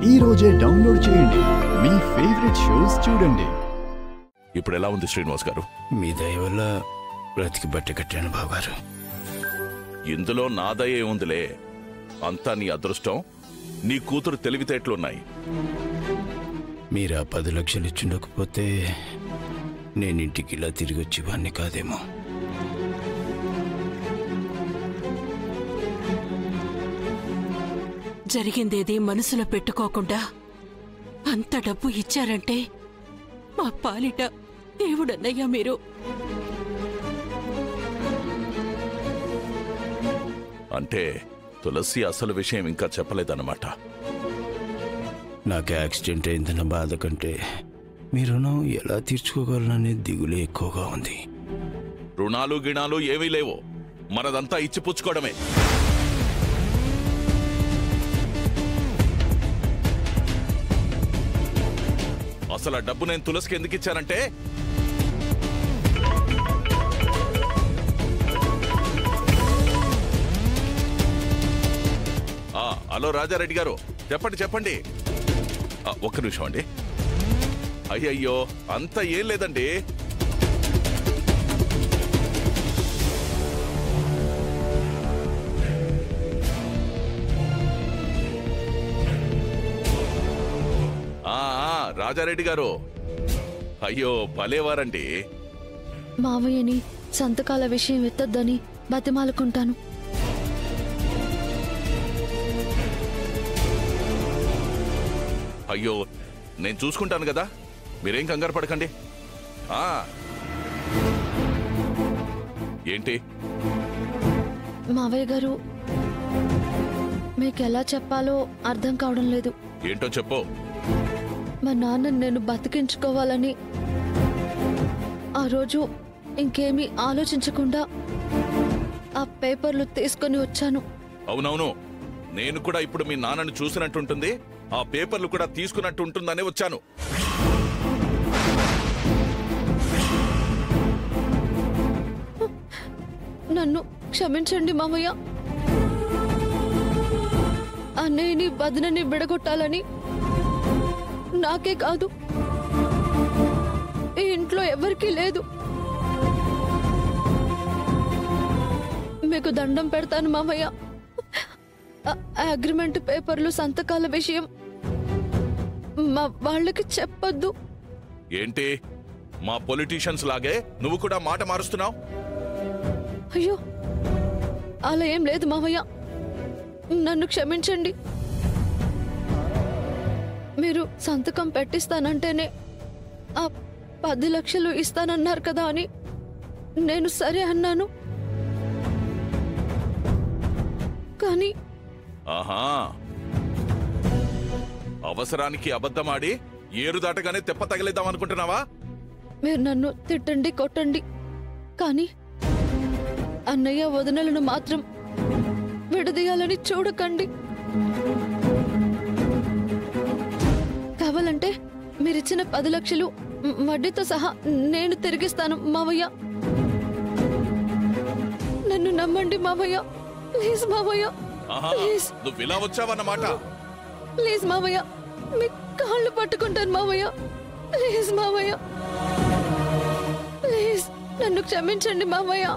ఈ రోజే డౌన్లోడ్ చేయండి, మీ ఫేవరెట్ షోస్ చూడండి. ఇప్పుడు ఎలా ఉంది శ్రీనివాస్ గారు? మీ దయ వల్ల బ్రతికి బట్ట కట్టాను బావగారు. ఇందులో నా దయ ఏముందిలే, అంతా నీ అదృష్టం. నీ కూతురు తెలివితేటలున్నాయి. మీరు ఆ 10 లక్షలు ఇచ్చుండకపోతే నేను ఇంటికి ఇలా తిరిగి వచ్చేవాడిని కాదేమో. జరిగిందేది మనసులో పెట్టుకోకుండా అంత డబ్బు ఇచ్చారంటే మా పాలిట దేవుడన్నయ్యా మీరు. అంటే తులసి అసలు విషయం ఇంకా చెప్పలేదన్నమాట. నాకు యాక్సిడెంట్ అయిందన్న బాధ కంటే మీ రుణం ఎలా తీర్చుకోగలననే దిగులే ఎక్కువగా ఉంది. రుణాలు గిణాలు ఏమీ లేవు, మనదంతా ఇచ్చి పుచ్చుకోవడమే. అసలు ఆ డబ్బు నేను తులసికి ఎందుకు ఇచ్చానంటే, హలో రాజారెడ్డి గారు, చెప్పండి. ఒక్క నిమిషం అండి. అయ్యయ్యో, అంత ఏం లేదండి. రాజారెడ్డి గారు, అయ్యో భలేవారండి. మావయ్యని సంతకాల విషయం ఎత్తొద్దని బతిమాలుకుంటాను. అయ్యో, నేను చూసుకుంటాను కదా, మీరేం కంగారు పడకండి. ఏంటి మావయ్య గారు, మీకెలా చెప్పాలో అర్థం కావడం లేదు. ఏంటో చెప్పు. మా నాన్న నేను బతికించుకోవాలని ఆ రోజు ఇంకేమీ ఆలోచించకుండా ఆ పేపర్లు తీసుకొని వచ్చాను. అవునవును, నేను కూడా ఇప్పుడు మీ నాన్నని చూసినట్టుంటుంది, ఆ పేపర్లు కూడా తీసుకున్నట్టు ఉంటుందనే వచ్చాను. నన్ను క్షమించండి మామయ్య. అన్నయ్యని వదినని విడగొట్టాలని నాకే కాదు, ఈ ఇంట్లో ఎవరికీ లేదు. మీకు దండం పెడతాను మామయ్య. అగ్రిమెంట్ పేపర్లు సంతకాల విషయం మా వాళ్ళకి చెప్పొద్దు. ఏంటి, మా పొలిటీషియన్స్ లాగే నువ్వు కూడా మాట మారుస్తున్నావు? అయ్యో, అలా ఏం లేదు మామయ్య, నన్ను క్షమించండి. మీరు సంతకం పెట్టిస్తానంటేనే ఆ 10 లక్షలు ఇస్తానన్నారు కదా అని నేను సరే అన్నాను. కానీ ఆహా, అవసరానికి అబద్ధమాడి ఏరు దాటగానే తెప్ప తగిలేద్దాం అనుకుంటున్నావా? మీరు నన్ను తిట్టండి, కొట్టండి, కానీ అన్నయ్య వదినలను మాత్రం విడదీయాలని చూడకండి. కావాలంటే మీరిచ్చిన 10 లక్షలు వడ్డీతో సహా నేను తిరిగిస్తాను మావయ్య. నన్ను నమ్మండి మావయ్య, ప్లీజ్ మావయ్య, ప్లీజ్. నువ్వు ఇలా వచ్చావన్నమాట. ప్లీజ్ మావయ్య, మీ కాళ్ళు పట్టుకుంటాను మావయ్య, ప్లీజ్ మావయ్య, ప్లీజ్ నన్ను క్షమించండి మావయ్య.